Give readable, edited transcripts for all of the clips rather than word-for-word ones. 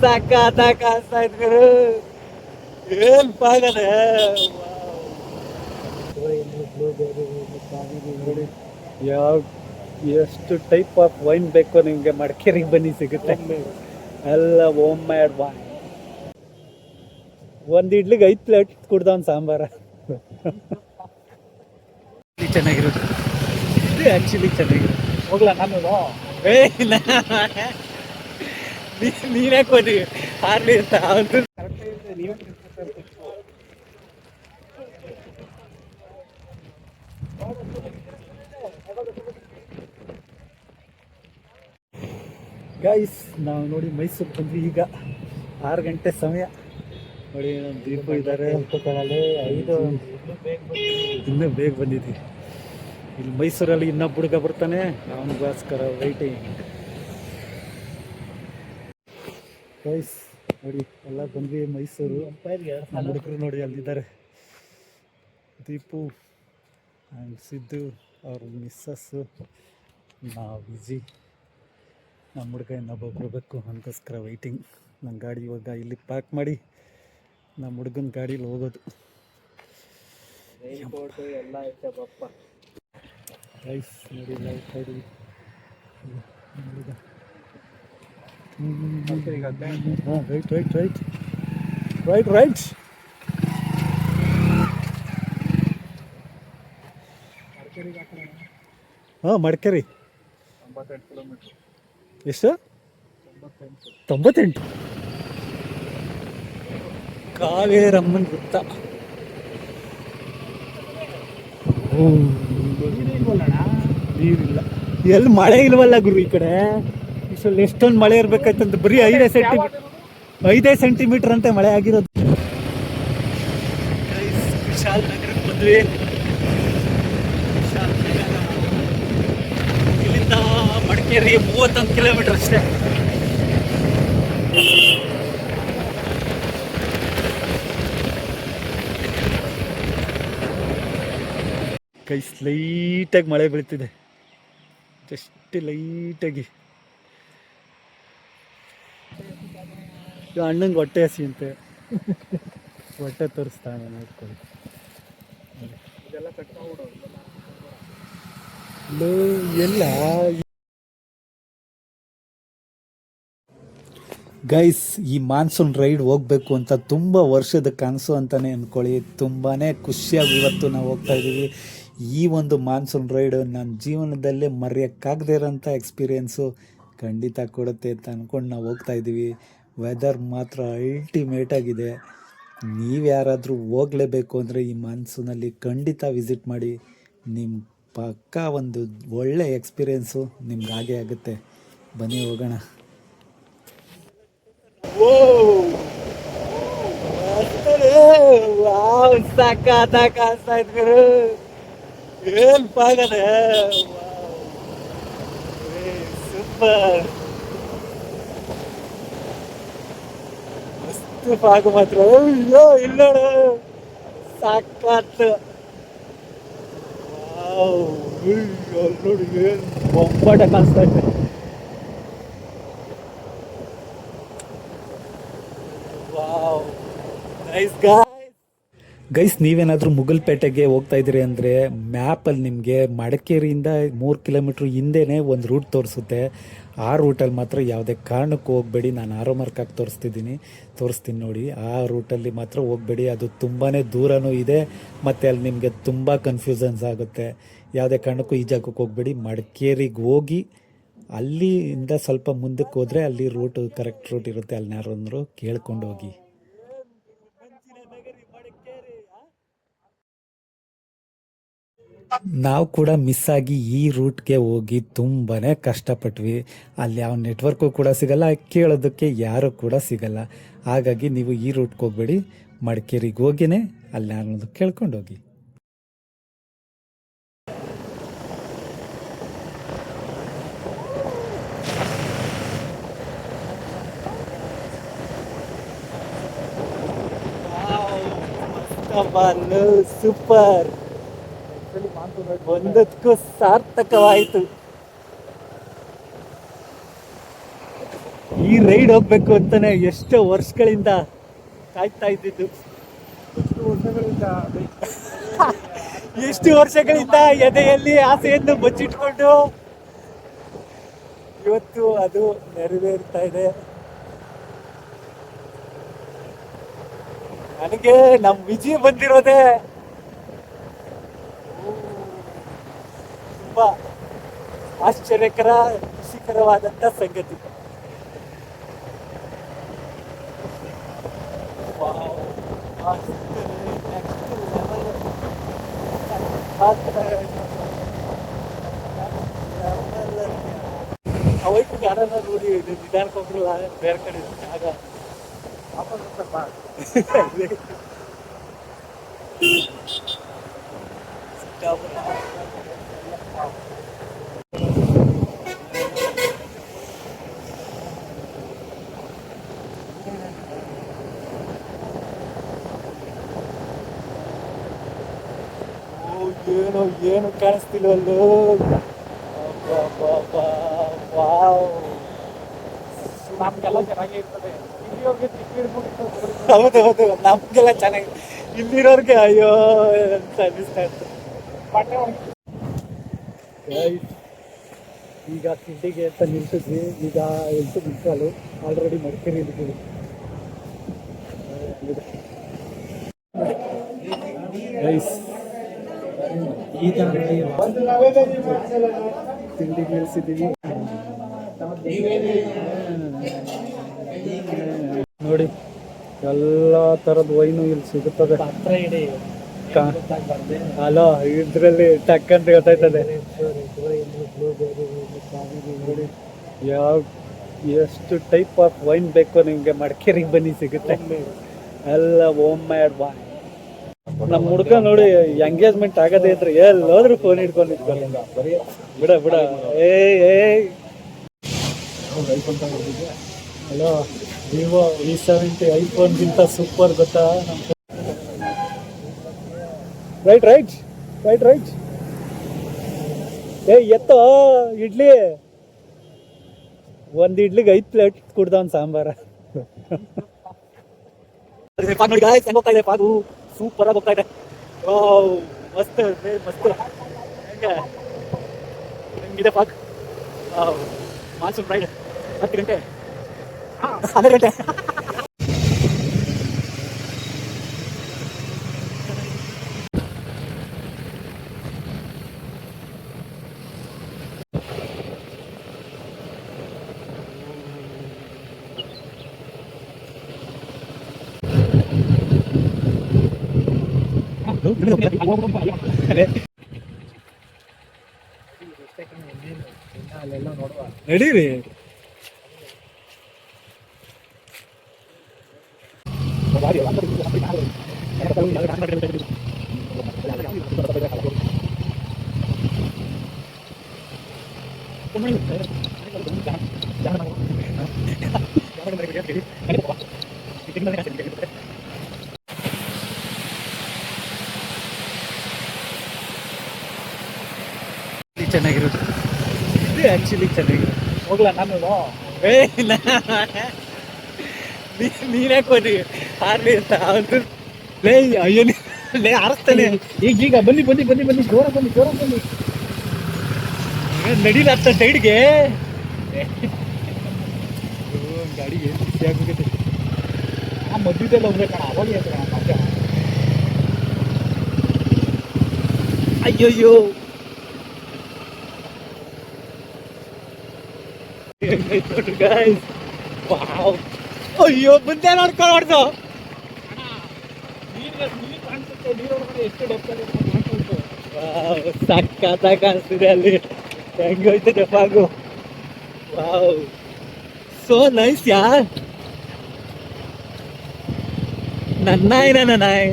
ಸಖತ್ ಕಾಣಿಸ್ತಾ ಇದ್ರು ಏನ್ ಪಾಗದ ನೋಡಿ ಯಾವ ಎಷ್ಟು ಟೈಪ್ ಆಫ್ ವೈನ್ ಬೇಕೋ ನಿಮ್ಗೆ ಮಡಿಕೇರಿಗೆ ಬನ್ನಿ ಸಿಗುತ್ತೆ ಎಲ್ಲ ಹೋಮ್ ಮೇಡ್ ವೈನ್. ಒಂದು ಇಡ್ಲಿಗೆ 5 ಪ್ಲೇಟ್ ಕುಡ್ದವನ್ ಸಾಂಬಾರ ಚೆನ್ನಾಗಿರುತ್ತೆ ಆ್ಯಕ್ಚುಲಿ ಚೆನ್ನಾಗಿರುತ್ತೆ. ಹೋಗ್ಲಾ ನಾನು ನೀನೇ ಕೊಡಿ ಹಾರ್ಲಿ ಅಂತ ಅವನು ಗೈಸ್ ನಾವು ನೋಡಿ ಮೈಸೂರು ಬಂದ್ವಿ. ಈಗ 6 ಗಂಟೆ ಸಮಯ ನೋಡಿ. ನಮ್ಮ ದೀಪ ಇದ್ದಾರೆ, ಇನ್ನೂ ಬೇಗ ಬಂದಿದ್ವಿ. ಇಲ್ಲಿ ಮೈಸೂರಲ್ಲಿ ಇನ್ನೊಬ್ಬ ಹುಡುಗ ಬರ್ತಾನೆ, ಅವನಿಗೋಸ್ಕರ ವೈಟಿಂಗ್. ಗೈಸ್ ನೋಡಿ ಎಲ್ಲ ಬಂದ್ವಿ ಮೈಸೂರು. ನಮ್ಮ ಹುಡುಗರು ನೋಡಿ ಅಲ್ಲಿದ್ದಾರೆ, ದೀಪು ಆ್ಯಂಡ್ ಸಿದ್ದು ಅವ್ರ ಮಿಸ್ಸಸ್ಸು, ನಾವು ವಿಜಿ. ನಮ್ಮ ಹುಡುಗ ಇನ್ನೊಬ್ಬ ಬರಬೇಕು, ಅವನಿಗೋಸ್ಕರ ವೈಟಿಂಗ್. ನನ್ನ ಗಾಡಿ ಇವಾಗ ಇಲ್ಲಿ ಪಾರ್ಕ್ ಮಾಡಿ ನಮ್ಮ ಹುಡುಗನ ಗಾಡೀಲಿ ಹೋಗೋದು. ಎಲ್ಲ ಐತೆ ಬಪ್ಪ ಗೈಸ್ ನೋಡಿ ಎಲ್ಲ ಹೋಗ್ತಾ ಇದ್ದೀವಿ. ಹಾಂ right right right right right. ಹಾಂ ಮಡಿಕೇರಿ 98 ಕಿಲೋಮೀಟ್ರ್. ಎಷ್ಟು? 98. ಕಾವೇರಮ್ಮನ ವೃತ್ತ. ನೀರಿಲ್ಲ, ಎಲ್ಲಿ ಮಳೆ ಇಲ್ವಲ್ಲ ಗುರು ಈ ಕಡೆ. ಇಷ್ಟೊಂದು ಎಷ್ಟೊಂದು ಮಳೆ ಇರ್ಬೇಕಾಯ್ತಂತ ಬರೀ 5 ಸೆಂಟಿಮೀಟರ್ ಅಂತ ಮಳೆ ಆಗಿರೋದು. ವಿಶಾಲ್ ನಗರಕ್ಕೆ ಬಂದ್ವಿ. ಇಲ್ಲಿಂದ ಮಡಿಕೇರಿ 31 ಕಿಲೋಮೀಟರ್ ಅಷ್ಟೇ. ಗೈಸ್ ಲೈಟಾಗಿ ಮಳೆ ಬೀಳ್ತಿದೆ, ಜಸ್ಟ್ ಲೈಟಾಗಿ. ಅಣ್ಣಂಗೆ ಹೊಟ್ಟೆ ಹಸಿ ಅಂತೆ, ಹೊಟ್ಟೆ ತೋರಿಸ್ತಾನೆ ನೋಡ್ಕೊಳ್ಳಿ. ಎಲ್ಲ ಗೈಸ್ ಈ ಮಾನ್ಸೂನ್ ರೈಡ್ ಹೋಗಬೇಕು ಅಂತ ತುಂಬ ವರ್ಷದ ಕನಸು ಅಂತಲೇ ಅಂದ್ಕೊಳ್ಳಿ. ತುಂಬಾ ಖುಷಿಯಾಗಿ ಇವತ್ತು ನಾವು ಹೋಗ್ತಾ ಇದ್ದೀವಿ. ಈ ಒಂದು ಮಾನ್ಸೂನ್ ರೈಡು ನನ್ನ ಜೀವನದಲ್ಲೇ ಮರೆಯೋಕ್ಕಾಗದೇ ಇರೋಂಥ ಎಕ್ಸ್ಪೀರಿಯೆನ್ಸು ಖಂಡಿತ ಕೊಡುತ್ತೆ ಅಂತ ಅಂದ್ಕೊಂಡು ನಾವು ಹೋಗ್ತಾ ಇದ್ದೀವಿ. ವೆದರ್ ಮಾತ್ರ ಅಲ್ಟಿಮೇಟಾಗಿದೆ. ನೀವು ಯಾರಾದರೂ ಹೋಗಲೇಬೇಕು ಅಂದರೆ ಈ ಮಾನ್ಸೂನಲ್ಲಿ ಖಂಡಿತ ವಿಸಿಟ್ ಮಾಡಿ. ನಿಮ್ಮ ಪಕ್ಕಾ ಒಂದು ಒಳ್ಳೆ ಎಕ್ಸ್ಪೀರಿಯೆನ್ಸು ನಿಮ್ಗೆ ಹಾಗೆ ಆಗುತ್ತೆ. ಬನ್ನಿ ಹೋಗೋಣ. ಸಾಕಾತ ಕಾಣಿಸ್ತಾ ಇದ್ರು ಏನ್ ಪಾಗದ ಸೂಪರ್ ಮಸ್ತ್ ಪಾಗ ಮಾತ್ರ. ಅಯ್ಯೋ ಇಲ್ಲೋಡು ಸಾಕಾತ್. ನೋಡಿ ಏನ್ ಬೊಂಬಾಟ ಕಾಣಿಸ್ತಾ ಇದೆ. ಗೈಸ್ ನೀವೇನಾದರೂ ಮುಗಲ್ಪೇಟೆಗೆ ಹೋಗ್ತಾ ಇದ್ದೀರಿ ಅಂದರೆ ಮ್ಯಾಪಲ್ಲಿ ನಿಮಗೆ ಮಡಿಕೇರಿಯಿಂದ 3 ಕಿಲೋಮೀಟ್ರ್ ಹಿಂದೆನೇ ಒಂದು ರೂಟ್ ತೋರಿಸುತ್ತೆ. ಆ ರೂಟಲ್ಲಿ ಮಾತ್ರ ಯಾವುದೇ ಕಾರಣಕ್ಕೂ ಹೋಗಬೇಡಿ. ನಾನು ಆರೋ ಮಾರ್ಕ್ ಹಾಕಿ ತೋರಿಸ್ತೀನಿ ನೋಡಿ. ಆ ರೂಟಲ್ಲಿ ಮಾತ್ರ ಹೋಗಬೇಡಿ, ಅದು ತುಂಬಾ ದೂರನೂ ಇದೆ ಮತ್ತು ಅಲ್ಲಿ ನಿಮಗೆ ತುಂಬ ಕನ್ಫ್ಯೂಷನ್ಸ್ ಆಗುತ್ತೆ. ಯಾವುದೇ ಕಾರಣಕ್ಕೂ ಈ ಜಾಗಕ್ಕೆ ಹೋಗಬೇಡಿ. ಮಡಿಕೇರಿಗೆ ಹೋಗಿ ಅಲ್ಲಿಂದ ಸ್ವಲ್ಪ ಮುಂದಕ್ಕೆ ಹೋದರೆ ಅಲ್ಲಿ ಕರೆಕ್ಟ್ ರೂಟ್ ಇರುತ್ತೆ, ಅಲ್ಲಿ ಯಾರಾದರೂ ಕೇಳ್ಕೊಂಡು ಹೋಗಿ. ನಾವು ಕೂಡ ಮಿಸ್ ಆಗಿ ಈ ರೂಟ್ಗೆ ಹೋಗಿ ತುಂಬಾ ಕಷ್ಟಪಟ್ವಿ. ಅಲ್ಲಿ ಯಾವ ನೆಟ್ವರ್ಕು ಕೂಡ ಸಿಗಲ್ಲ, ಕೇಳೋದಕ್ಕೆ ಯಾರು ಕೂಡ ಸಿಗಲ್ಲ. ಹಾಗಾಗಿ ನೀವು ಈ ರೂಟ್ಗೆ ಹೋಗಬೇಡಿ, ಮಡಿಕೇರಿಗೆ ಹೋಗಿನೇ ಅಲ್ಲಿ ಯಾರನ್ನೋದು ಕೇಳ್ಕೊಂಡು ಹೋಗಿ. ಸೂಪರ್, ಒಂದಕ್ಕೂ ಸಾರ್ಥಕವಾಯಿತು. ಈ ರೈಡ್ ಹೋಗ್ಬೇಕು ಅಂತಾನೆ ಎಷ್ಟೋ ವರ್ಷಗಳಿಂದ ಕಾಯ್ತಾ ಇದ್ದಿದ್ದು. ಎಷ್ಟು ವರ್ಷಗಳಿಂದ ಎದೆಯಲ್ಲಿ ಆಸೆಯನ್ನು ಬಚ್ಚಿಟ್ಕೊಂಡು ಇವತ್ತು ಅದು ನೆರವೇರ್ತಾ ಇದೆ. ನನಗೆ ನಮ್ ವಿಜಯ್ ಬಂದಿರೋದೇ ತುಂಬಾ ಆಶ್ಚರ್ಯಕರ, ಖುಷಿಕರವಾದಂತ ಸಂಗತಿ. ಅವೈಕು ಯಾರನ್ನ ನೋಡಿ ನಿಧಾನಕ್ಕೊಬ್ರು ಬೇರೆ ಕಡೆ ಆಗ ಏನು ಏನು ಕಾಣಿಸ್ತಿಲ್ವಲ್ಲೋ. ನಮ್ಗೆಲ್ಲ ಚೆನ್ನಾಗಿ ಇರ್ತದೆ, ಹೌದು ಹೌದು, ನಮ್ಗೆಲ್ಲ ಚೆನ್ನಾಗಿ, ಇಲ್ಲಿರೋರ್ಗೆ ಅಯ್ಯೋ ಅಂತ ಅನ್ನಿಸ್ತಾ ಇರ್ತದೆ. ಈಗ ತಿಂಡಿಗೆ ಅಂತ ನಿಲ್ಸಿದ್ವಿ. ಈಗ ಎಂಟು ಮುಕ್ಕಾಲು, ಆಲ್ರೆಡಿ ಮಡಿಕೇರಿ ಇದ್ದೀವಿ. ತಿಂಡಿಗೆ ನಿಲ್ಸಿದ್ದೀವಿ ನೋಡಿ. ಎಲ್ಲ ತರದ ವೈನು ಇಲ್ಲಿ ಸಿಗುತ್ತದೆ. ಅಲೋ, ಇದ್ರಲ್ಲಿ ಟಕ್ ಅಂತ ಗೊತ್ತಾಯ್ತದೆ. ಯಾವ ಎಷ್ಟು ಟೈಪ್ ಆಫ್ ವೈನ್ ಬೇಕು ನಿಮ್ಗೆ ಮಡಿಕೇರಿಗೆ ಬನ್ನಿ, ಸಿಗುತ್ತೆ. ಎಲ್ಲ ಹೋಮ್ ಮೇಡ್ ವೈನ್. ನಮ್ಮ ಹುಡ್ಗ ನೋಡಿ ಎಂಗೇಜ್ಮೆಂಟ್ ಆಗದೇ ಇದ್ರೆ ಎಲ್ಲೋದ್ರೂ ಫೋನ್ ಹಿಡ್ಕೊಂಡು ಇಟ್ಕೊಳ್ಳ. ಬಿಡ ಬಿಡ. ಹಲೋ, ವಿವೋ V70 ಐಫೋನ್ಗಿಂತ ಸೂಪರ್ ಗೊತ್ತಾ? Right right right right. ಎತ್ತೋ ಇಡ್ಲಿ, ಒಂದು ಇಡ್ಲಿಗೆ 5 ಪ್ಲೇಟ್ ಕುಡ್ದವನ್ ಸಾಂಬಾರ. ನೋಡಿ ಗಾಯ್ಸ್, ಹೆಂಗ್ ಹೋಗ್ತಾ ಇದೆ ಪಾಗು, ಸೂಪರ್ ಆಗಿ ಹೋಗ್ತಾ ಇದೆ. ಮಸ್ತ್ ಮಸ್ತ್. ಹೆಂಗಿದೆ ಪಾಕ್? ಮಾನ್ಸೂನ್ ರೈಡ್ 10 ಗಂಟೆ 12 ಗಂಟೆ. ನಡೀರಿ. ಚೆನ್ನಾಗಿರೋದು ಇದು ಆ್ಯಕ್ಚುಲಿ ಚೆನ್ನಾಗಿರೋದು. ಹೋಗ್ಲಾ ನಾನು? ನೀನೇ ಕೊಡಿ ಹಾರ್ಲಿ ಅಂತ ಅವನು. ಲೇ ಅಯ್ಯೋ, ಲೇ ಆರಿಸ್ತಾನೆ ಈಗ. ಬನ್ನಿ ಬನ್ನಿ ಬನ್ನಿ ಬನ್ನಿ, ಜೋರ ಬನ್ನಿ ಜೋರ ಬನ್ನಿ. ನಡೀಲ ಅಂತ ಸೈಡ್ಗೆ ಗಾಡಿಗೆ ಖುಷಿ ಆಗ್ಬೇಕೈತೆ. ಆ ಮಧ್ಯದಲ್ಲಿ ಹೋಗ್ಬೇಕಣ, ಅವಾಗ ಅಂತ. ಅಯ್ಯೋಯ್ಯೋ, ಅಯ್ಯೋ ಮುಂದೆ ನೋಡ್ಕೊಂಡು ಸಕ್ಕತ್ತಾಗಿ ಕಾಣಿಸ್ತಿದೆ ಅಲ್ಲಿ. ಹೆಂಗೋಯ್ತದೆ ಪಾಗು. ವಾವ್, ಸೋ ನೈಸ್ ಯಾರ್. ನನ್ನಾಯ್ ನನ್ನಾಯ್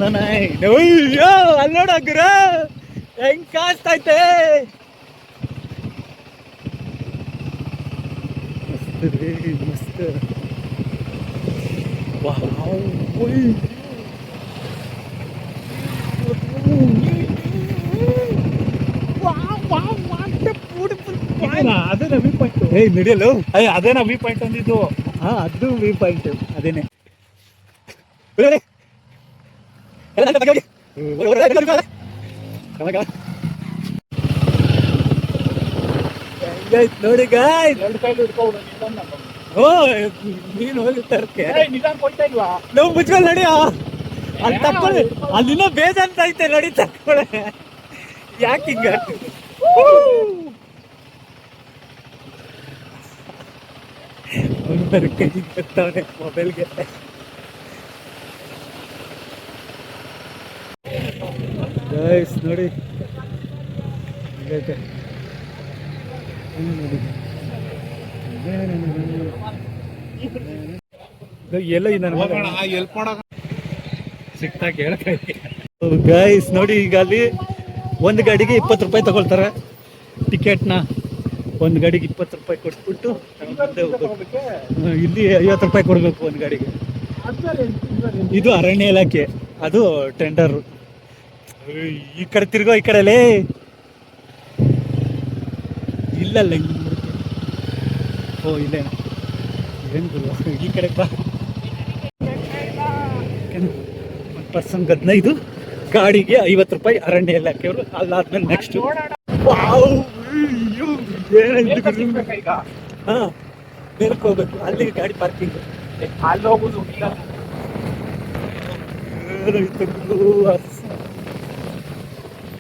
ನನ್ನಾಯ್. ಅಯ್ಯೋ ಅಲ್ಲೋಡಗ್ರ ಹೆಂಗ್ ಕಾಣಿಸ್ತೈತೆ. ಮಸ್ತ್. ಅದೇನಾ ವ್ಯೂ ಪಾಯಿಂಟ್? ಏಯ್ ನಡೆಯಲು. ಅದೇನಾ ವ್ಯೂ ಪಾಯಿಂಟ್ ಅಂದಿದ್ದು? ಹಾ ಅದು ವ್ಯೂ ಪಾಯಿಂಟ್ ಅದೇನೆ. ನೋಡಿ ಗಾಯ್ಸ್, ಎರಡು ಕೈಲಿ ಹಿಡ್ಕೊಂಡು ಓ ನೀನು ಹೋಗಿ ತರ್ಕೆ ನಿಧಾನ ಕೊಯ್ತಾ ಇಲ್ವಾ? ನಾವು ಮುಚ್ಕೊಂಡು ನಡಿಯೋ. ಅಲ್ಲಿ ತಕ್ಕೊಳ್ಳಿ, ಅಲ್ಲಿನೋ ಬೇಜಾಂತ ಐತೆ ನೋಡಿ, ತಕ್ಕೊಳ್ಳೆ. ಯಾಕೆ ಹಿಂಗ ಕೈ ಗೊತ್ತವನೆ ಮೊಬೈಲ್ಗೆ. ಗೈಸ್ ನೋಡಿ ಹಿಂಗೈತೆ. ಎಲ್ಲ ನನ್ನ ಹೆಲ್ಪ್ ಮಾಡಕ ಸಿಕ್ತಾ ಕೇಳಕ್ಕೆ. ಗೈಸ್ ನೋಡಿ, ಈಗ ಅಲ್ಲಿ ಒಂದು ಗಾಡಿಗೆ 20 ರೂಪಾಯಿ ತಗೊಳ್ತಾರೆ ಟಿಕೆಟ್ನ. ಒಂದು ಗಾಡಿಗೆ 20 ರೂಪಾಯಿ ಕೊಟ್ಬಿಟ್ಟು ಇಲ್ಲಿ 50 ರೂಪಾಯಿ ಕೊಡಬೇಕು ಒಂದು ಗಾಡಿಗೆ. ಇದು ಅರಣ್ಯ ಇಲಾಖೆ, ಅದು ಟೆಂಡರ್. ಈ ಕಡೆ ತಿರ್ಗೋ, ಈ ಕಡೆಲೇ ಇಲ್ಲಲ್ಲ. ಓ ಇಲ್ಲೇನ, ಏನು ಗುರು, ಈ ಕಡೆ ಬಾ. ಒಂದು ಪರ್ಸನ್ಗೆ 15, ಗಾಡಿಗೆ 50 ರೂಪಾಯಿ ಅರಣ್ಯ ಇಲಾಖೆಯವರು. ಅಲ್ಲಾದ್ಮೇಲೆ ನೆಕ್ಸ್ಟ್ ಹಾ ಮೇಲಕ್ಕೆ ಹೋಗ್ಬೇಕು, ಅಲ್ಲಿಗೆ ಗಾಡಿ ಪಾರ್ಕಿಂಗ್. ಅಲ್ಲಿ ಹೋಗುದು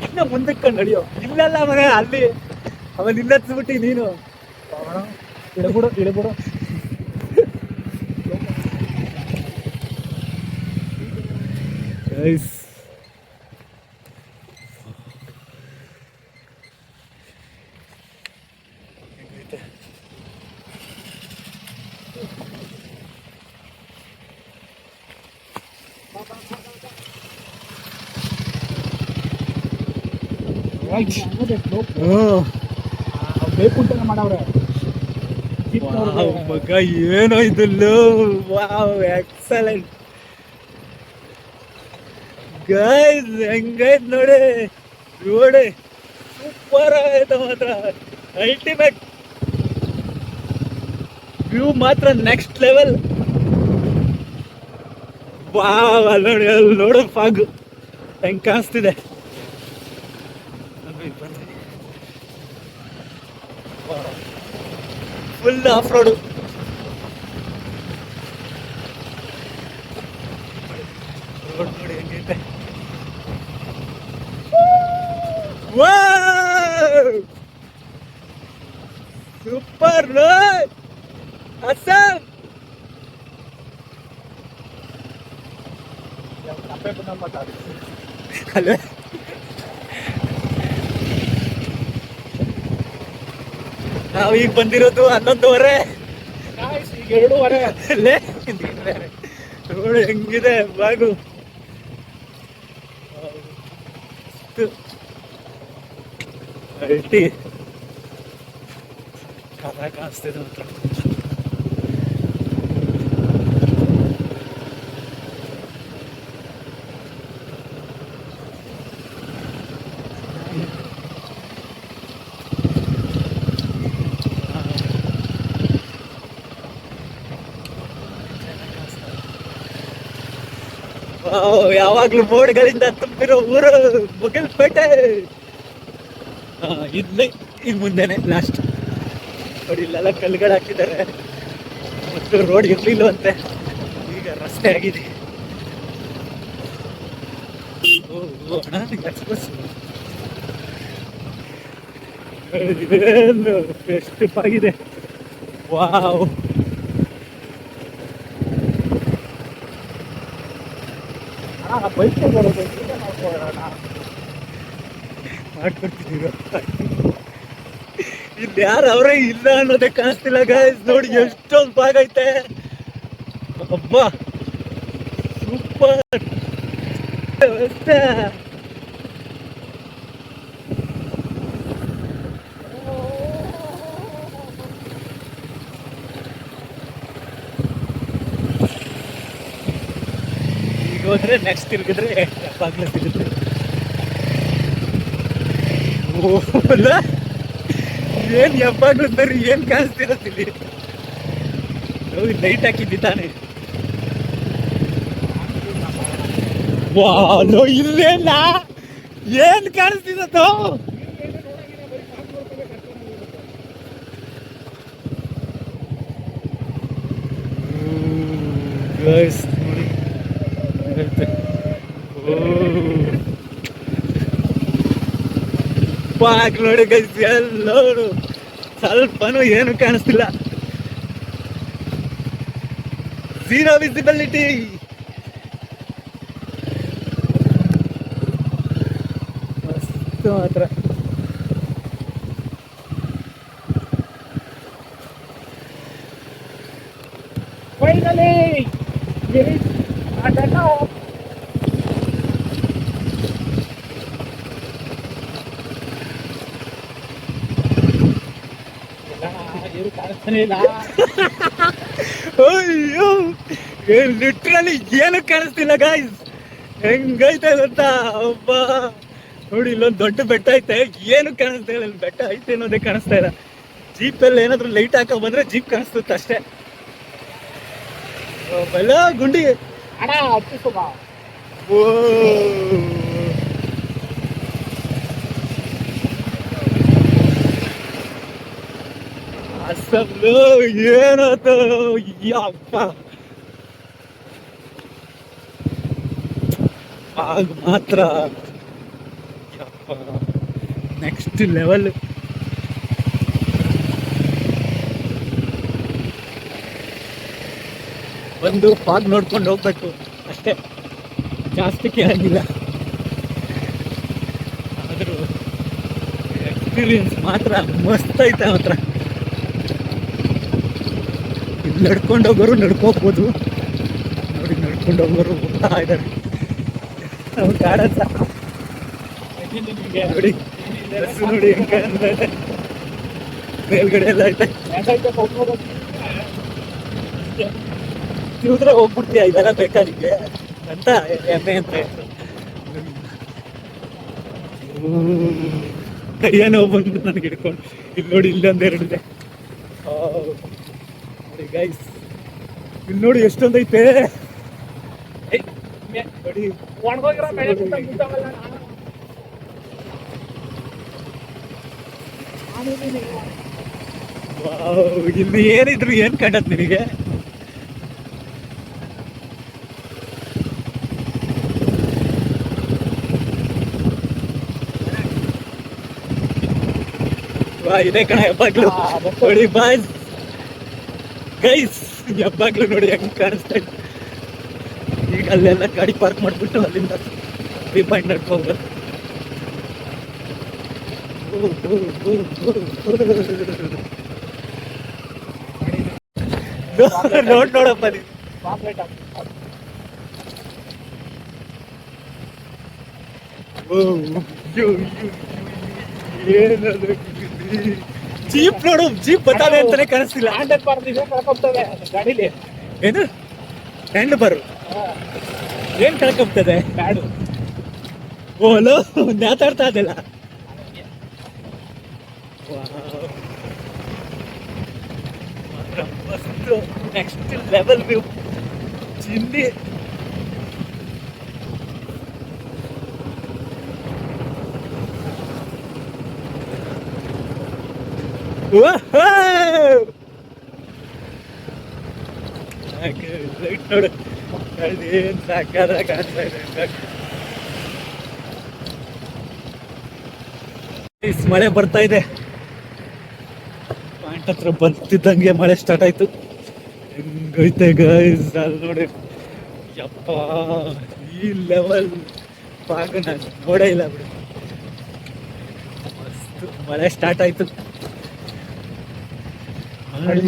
ಇನ್ನ ಮುಂದಕ್ಕೆ ನಡೆಯೋ. ಇಲ್ಲಲ್ಲ ಮಗ, ಅಲ್ಲಿ ಅವನ್ ಇಲ್ಲ ಹತ್ಬಿಟ್ಟಿ ನೀನು. ಇಡಬಿಡು ಇಡಬಿಡು. ಗೈಸ್ ಬೇಕು ಅಂತ ಮಾಡವ್ರೆ ಮಗ, ಏನೋ ಇದು. ವಾವ್, ಎಕ್ಸಲೆಂಟ್ ಗೈಸ್, ಹೆಂಗೈತ್ ನೋಡಿ ನೋಡಿ, ಸೂಪರ್ ಆಗೈತೆ ಮಾತ್ರ. ಅಲ್ಟಿಮೇಟ್ ವ್ಯೂ ಮಾತ್ರ ನೆಕ್ಸ್ಟ್ ಲೆವೆಲ್. ವಾವ್, ಅಲ್ಲಿ ನೋಡಿ, ಅಲ್ಲಿ ನೋಡೋ ಫಾಗ್ ಹೆಂಗ್ ಕಾಣಿಸ್ತಿದೆ. Full of road. ರೋಡ್ ನೋಡಿ ಹೆಂಗೈತೆ. Super road, Assam. ಅಲ್ಲೇ ನಾವು ಈಗ ಬಂದಿರೋದು 11:30. ಈಗ 2:30 ಅಲ್ಲೇ ರೋಡ್ ಹೆಂಗಿದೆ ಬಾಗು. ಅಲ್ಟಿ ಕರ ಕಾಣಿಸ್ತಿದೆ ಮಾತ್ರ. ಯಾವಾಗ್ಲೂ ಮೋಡ್ಗಳಿಂದ ತುಂಬಿರೋ ಊರು ಬೊಗಲ್ಪೇಟೆ. ಇಲ್ಲೇ ಈಗ ಮುಂದೆನೆ ಲಾಸ್ಟ್ ನೋಡಿ, ಇಲ್ಲೆಲ್ಲ ಕಲ್ಲುಗಳು ಹಾಕಿದ್ದಾರೆ. ಮತ್ತು ರೋಡ್ ಇರ್ಲಿಲ್ಲವಂತೆ, ಈಗ ರಸ್ತೆ ಆಗಿದೆ. ಎಕ್ಸ್ಪ್ರೆಸ್ ಎಷ್ಟು ಆಗಿದೆ. ವಾವ್, ಬೈಕ್ ಬರೋದು ಮಾಡ್ಕೊಡ್ತಿದ್ದೀರ. ಇಲ್ಲಿ ಯಾರು ಅವರೇ ಇಲ್ಲ ಅನ್ನೋದೇ ಕಾಣಿಸ್ತಿಲ್ಲ ಗೈಸ್. ನೋಡಿ ಎಷ್ಟೊಂದು ಭಾಗ ಐತೆ. ಅಬ್ಬಾ, ಸೂಪರ್ ವ್ಯವಸ್ಥೆ. ಈಗ ಹೋದ್ರೆ ನೆಕ್ಸ್ಟ್ ತಿರುಗಿದ್ರೆ ಬಾಗ್ಲ ಸಿಗುತ್ತೆ. ಏನ್ ಯಾವಾಗ್ಲೂ ಬರ್ರಿ ಏನ್ ಕಾಣಿಸ್ತಿರತ್ತಿಲ್ಲಿ ಲೈಟ್ ಹಾಕಿದ್ದಿ ತಾನೆ ವಾಲೋ ಇಲ್ಲೇನ ಏನ್ ಕಾಣಿಸ್ತಿದತ್ತು ಗೈಸ್ ಪಾಕ್ ನೋಡಿ ಗೈಸ್ ಎಲ್ಲರೂ ಸ್ವಲ್ಪನೂ ಏನು ಕಾಣಿಸ್ತಿಲ್ಲ ಝೀರೋ ವಿಸಿಬಿಲಿಟಿ ಮಸ್ತ್ ಮಾತ್ರ ಫೈನಲಿ ಅದನ್ನು ಏನು ಕಾಣಿಸ್ತಾನೆ ಇಲ್ಲ. ಅಯ್ಯೋ ಲಿಟ್ರಲಿ ಏನು ಕಾಣಿಸ್ತಿಲ್ಲ ಗಾಯ್ಸ್ ಹೆಂಗೈತೆ ಗೊತ್ತಾ ಒಬ್ಬ ನೋಡಿ ಇಲ್ಲೊಂದು ದೊಡ್ಡ ಬೆಟ್ಟ ಐತೆ ಏನು ಕಾಣಿಸ್ತಾ ಇಲ್ಲ ಇಲ್ಲಿ ಬೆಟ್ಟ ಐತೆ ಅನ್ನೋದೇ ಕಾಣಿಸ್ತಾ ಇಲ್ಲ ಜೀಪಲ್ಲಿ ಏನಾದ್ರು ಲೈಟ್ ಹಾಕ ಬಂದ್ರೆ ಜೀಪ್ ಕಾಣಿಸ್ತುತ್ತೆ ಅಷ್ಟೇ ಬಲ್ಲ ಗುಂಡಿ ಅಣ್ಣ ಹತ್ತಿಸು ಬಾ. ಓ ಅಸಲು ಏನಾಯ್ತು ಯಪ್ಪ ಆಗ ಮಾತ್ರ ಯಪ್ಪ ನೆಕ್ಸ್ಟ್ ಲೆವೆಲ್ ಒಂದು ಫಾಗ್ ನೋಡ್ಕೊಂಡು ಹೋಗ್ಬೇಕು ಅಷ್ಟೇ ಜಾಸ್ತಿ ಕೇಳಂಗಿಲ್ಲ ಆದರೂ ಎಕ್ಸ್ಪೀರಿಯನ್ಸ್ ಮಾತ್ರ ಮಸ್ತ್ ಐತೆ ಮಾತ್ರ ಇಲ್ಲಿ ನಡ್ಕೊಂಡು ಹೋಗೋರು ನಡ್ಕೋಬೋದು ನೋಡಿ ನಡ್ಕೊಂಡು ಹೋಗೋರು ಹೋಗ್ತಾ ಇದ್ದಾರೆ ನಾವು ಕಾಡತ್ತ ನೋಡಿ ಬಸ್ಸು ನೋಡಿ ಹೆಂಗೆ ಅಂದ್ರೆ ಮೇಲ್ಗಡೆ ಎಲ್ಲ ಐತೆ ತಿರುದ್ರೆ ಹೋಗ್ಬಿಡ್ತೀಯ ಇದೆಲ್ಲ ಬೇಕಾದಿಕ್ಕೆ ಅಂತ ಎಮ್ಮೆ ಅಂತ ಕೈಯೇನೋ ಬಂದು ನನಗೆ ಹಿಡ್ಕೊಂಡು ಇಲ್ಲಿ ನೋಡಿ ಇಲ್ಲೊಂದೆರಡಿದೆ ನೋಡಿ ಗೈಸ್ ಇಲ್ಲಿ ನೋಡಿ ಎಷ್ಟೊಂದೈತೆ ನೋಡಿ ಒಣಗೋಗಿರೋ ಬೆಳೆ ಬಿದ್ದಾವಲ್ಲ ವಾವ್, ಇಲ್ಲಿ ಏನಿದ್ರು ಏನ್ ಕಂಡತ್ ನಿನಗೆ ವಾ ಇದೇ ಕಣ ಹೆಬ್ಬಾಗ್ಲು ನೋಡಿ ಬಾಯ್ಸ್ ಗೈಸ್ ಹೆಬ್ಬಾಗ್ಲು ನೋಡಿ ಹೆಂಗ್ ಕಾಣಿಸ್ತಾ ಇತ್ತು ಈಗ ಅಲ್ಲೆಲ್ಲ ಗಾಡಿ ಪಾರ್ಕ್ ಮಾಡ್ಬಿಟ್ಟು ಅಲ್ಲಿಂದ ಪಾಯಿಂಟ್ ನಡ್ಕೋಬೋದು ನೋಡಪ್ಪ ನೀ ಚಾಕ್ಲೇಟ್ ಏನದು ಜೀಪ್ ನೋಡು ಜೀಪ್ ಬತ್ತಾವೆ ಅಂತಾನೆ ಕಾಣಿಸ್ತಿಲ್ಲ ಹ್ಯಾಂಡಲ್ ಬರ್ದಿದೆ ಕಳ್ಕೊಂತದೆ ಗಾಡೀಲಿ ಏನು ಹ್ಯಾಂಡ್ ಬರು ಏನ್ ಕಳ್ಕೊಂಬತದೆ ಬ್ಯಾಡು ಓಲೋ ಮಾತಾಡ್ತಾ ಇದೆಲ್ಲ ನೆಕ್ಸ್ಟ್ ಲೆವೆಲ್ ವ್ಯೂ ಚಿಂದಿ ಲೈಟ್ ನೋಡು ಏನ್ ಸಾಕಾದ ಕಾಣ್ತಾ ಇದೆ ಮಳೆ ಬರ್ತಾ ಇದೆ ಪಾಯಿಂಟ್ ಹತ್ರ ಬರ್ತಿದ್ದಂಗೆ ಮಳೆ ಸ್ಟಾರ್ಟ್ ಆಯ್ತು ಹೆಂಗೈತೆ ಗೈಸ್ ಅಲ್ಲಿ ನೋಡಿ ಯಪ್ಪ ಈ ಲೆವೆಲ್ ಪಾಗ ನಾನು ನೋಡೇ ಇಲ್ಲ ಬಿಡು ಮಸ್ತ್ ಮಳೆ ಸ್ಟಾರ್ಟ್ ಆಯ್ತು ಮಳೆ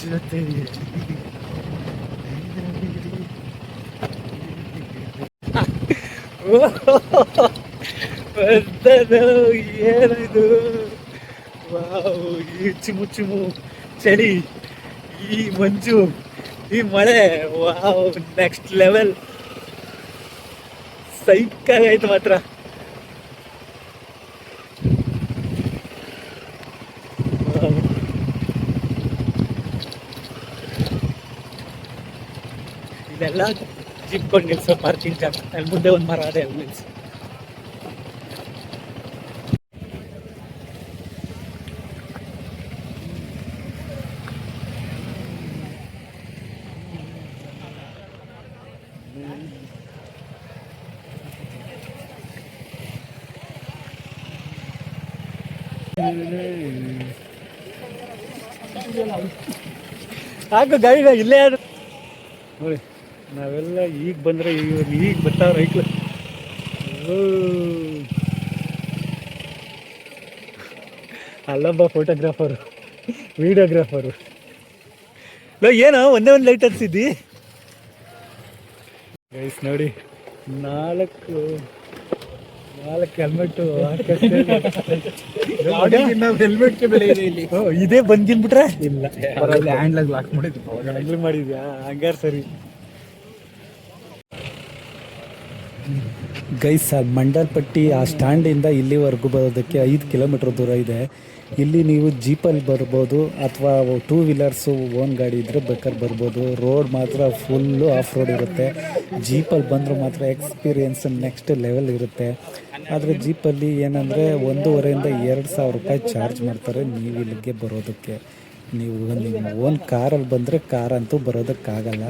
ಜೊತೆ ಏನಿದು ವಾವ್ ಈ ಚಿಮು ಚಿಮು ಚಳಿ ಈ ಮಂಜು ಈ ಮಳೆ ವಾವ್ ನೆಕ್ಸ್ಟ್ ಲೆವೆಲ್ ಸೈಕಾಗೈತೆ ಮಾತ್ರ ಅಲ್ಲೆಲ್ಲ ಜಿಪ್ಕೊಂಡು ನಿಲ್ಸೋ ಪಾರ್ಕಿಂಗ್ ಜಾಗ. ಅಲ್ಲಿ ಮುಂದೆ ಒಂದು ಮರ ಅದೇ ಅಲ್ಲಿ ನಿಲ್ಸು. ಸಾಕು ಗಾಡಿನ ಇಲ್ಲೇ ನೋಡಿ. ನಾವೆಲ್ಲ ಈಗ ಬಂದರೆ ಈಗ ಬರ್ತಾವ ರೈಕ್ಲು. ಅಲ್ಲೊಬ್ಬ ಫೋಟೋಗ್ರಾಫರು, ವಿಡಿಯೋಗ್ರಾಫರು. ಏನೋ ಒಂದೇ ಒಂದು ಲೈಟ್ ಹಚ್ಚಿದ್ದಿ ಗೈಸ್ ನೋಡಿ. ನಾಲ್ಕು ಹೆಲ್ಮೆಟ್ಟು ಹೆಲ್ಮೆಟ್ಗೆ ಬೆಲೆ ಇದೆ ಇಲ್ಲಿ. ಇದೇ ಬಂದಿನ್ಬಿಟ್ರೆ ಇಲ್ಲ ಹ್ಯಾಂಡ್ಲಾಗ್ ಲಾಕ್ ಮಾಡಿದ್ವಿ. ಹ್ಯಾಂಡ್ಲ್ ಮಾಡಿದ್ಯಾ? ಹಂಗಾರ ಸರಿ. ಗೈಸ್, ಮಂಡಲ್ಪಟ್ಟಿ ಆ ಸ್ಟ್ಯಾಂಡಿಂದ ಇಲ್ಲಿವರೆಗೂ ಬರೋದಕ್ಕೆ 5 ಕಿಲೋಮೀಟ್ರ್ ದೂರ ಇದೆ. ಇಲ್ಲಿ ನೀವು ಜೀಪಲ್ಲಿ ಬರ್ಬೋದು ಅಥವಾ 2 ವೀಲರ್ಸು ಓನ್ ಗಾಡಿ ಇದ್ದರೆ ಬೇಕಾದ್ರೆ ಬರ್ಬೋದು. ರೋಡ್ ಮಾತ್ರ ಫುಲ್ಲು ಆಫ್ ರೋಡ್ ಇರುತ್ತೆ. ಜೀಪಲ್ಲಿ ಬಂದರೂ ಮಾತ್ರ ಎಕ್ಸ್ಪೀರಿಯೆನ್ಸ್ ನೆಕ್ಸ್ಟ್ ಲೆವೆಲ್ ಇರುತ್ತೆ. ಆದರೆ ಜೀಪಲ್ಲಿ ಏನಂದರೆ 1,500 ಇಂದ 2,000 ರೂಪಾಯಿ ಚಾರ್ಜ್ ಮಾಡ್ತಾರೆ ನೀವು ಇಲ್ಲಿಗೆ ಬರೋದಕ್ಕೆ. ನೀವು ನಿಮ್ಮ ಓನ್ ಕಾರಲ್ಲಿ ಬಂದರೆ ಕಾರ್ ಅಂತೂ ಬರೋದಕ್ಕಾಗಲ್ಲ.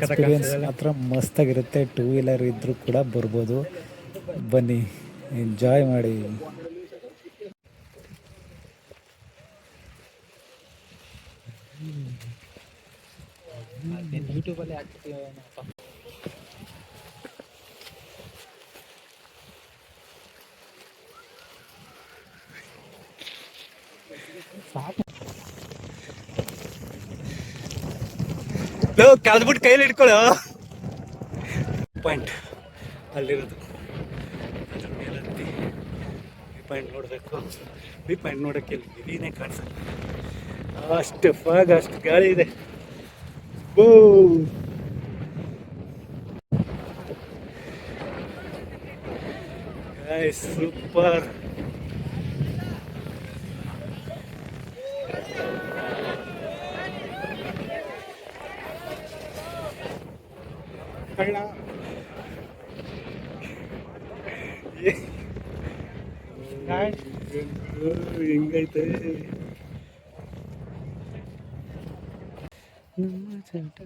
ಎಕ್ಸ್ಪೀರಿಯೆನ್ಸ್ ಮಾತ್ರ ಮಸ್ತಾಗಿರುತ್ತೆ. 2 ವೀಲರ್ ಇದ್ದರೂ ಕೂಡ ಬರ್ಬೋದು. ಬನ್ನಿ, ಎಂಜಾಯ್ ಮಾಡಿ. ಯೂಟ್ಯೂಬಲ್ಲಿ ಹಾಕ್ತೀವಿ. ಕಲ್ಬಿಟ್ಟು ಕೈಲಿ ಇಟ್ಕೊಳ್ಳೋ ಪಾಯಿಂಟ್ ಅಲ್ಲಿರೋದು. ಅದ್ರ ಮೇಲೆ ಹತ್ತಿ ವ್ಯೂ ಪಾಯಿಂಟ್ ನೋಡಬೇಕು. ವ್ಯೂ ಪಾಯಿಂಟ್ ನೋಡೋಕ್ಕೆ ಇಲ್ಲಿ ಕಾಣಿಸಲ್ಲ. ಅಷ್ಟು ಫಾಗ್, ಅಷ್ಟು ಗಾಳಿ ಇದೆ. ಓ ಸೂಪರ್. ಹೆಂಗೈತೆ ನಮ್ಮ ಜಂಟ.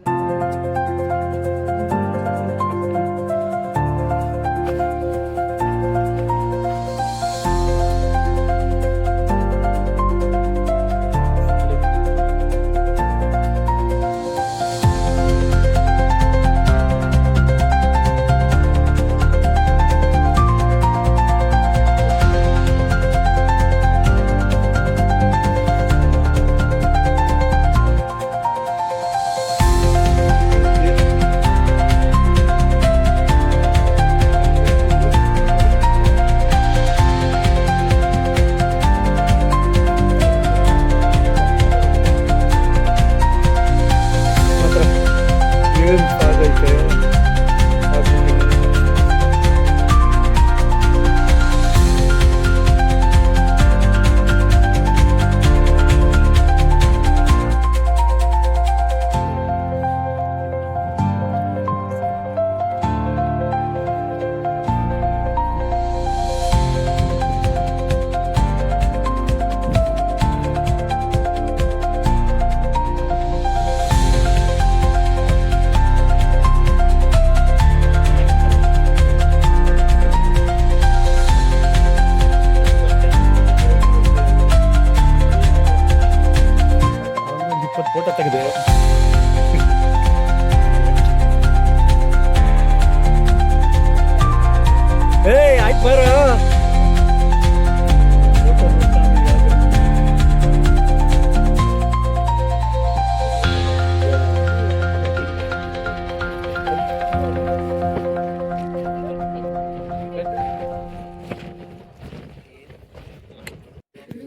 ಫೋಟೋ ತೆಗೆದು ಆಯ್ತು ಬರೋ.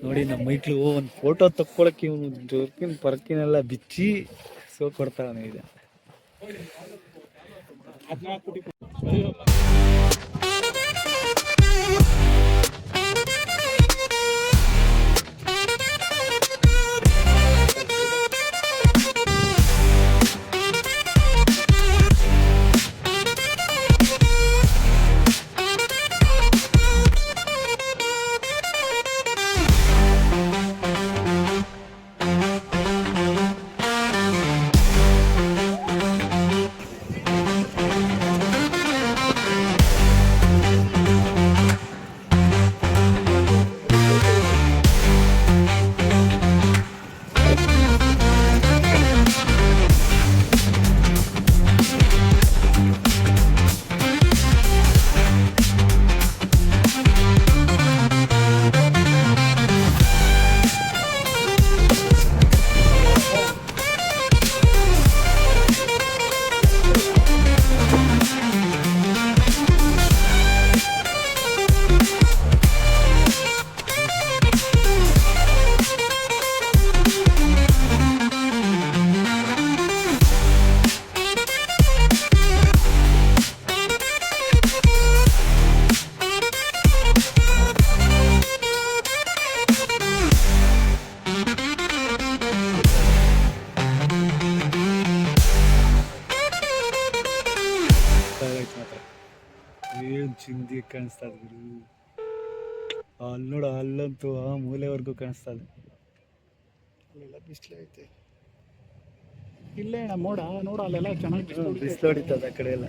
ನೋಡಿ ನಮ್ಮ ಮೈಕ್ಳು ಒಂದು ಫೋಟೋ ತಕ್ಕೊಳಕ್ಕೆ ಇವನು ಜೋರ್ಕಿನ ಪರ್ಕಿನೆಲ್ಲ ಬಿಚ್ಚಿ ಕೊಡ್ತಾನೆ ಇದೆ. ಕಾಣಿಸ್ತಾ ಇದೆ ಗುರು. ಅಲ್ಲಿ ನೋಡು, ಅಲ್ಲಂತೂ ಆ ಮೂಲೆವರೆಗೂ ಕಾಣಿಸ್ತಾ ಇದೆ. ಅಲ್ಲೆಲ್ಲ ಬಿಸಿಲು ಐತೆ. ಇಲ್ಲೇ ಅಣ್ಣ ಮೋಡ ನೋಡ, ಅಲ್ಲೆಲ್ಲ ಚೆನ್ನಾಗಿ ಬಿಸಿಲು ಹೊಡಿತದೆ ಆ ಕಡೆ ಎಲ್ಲ.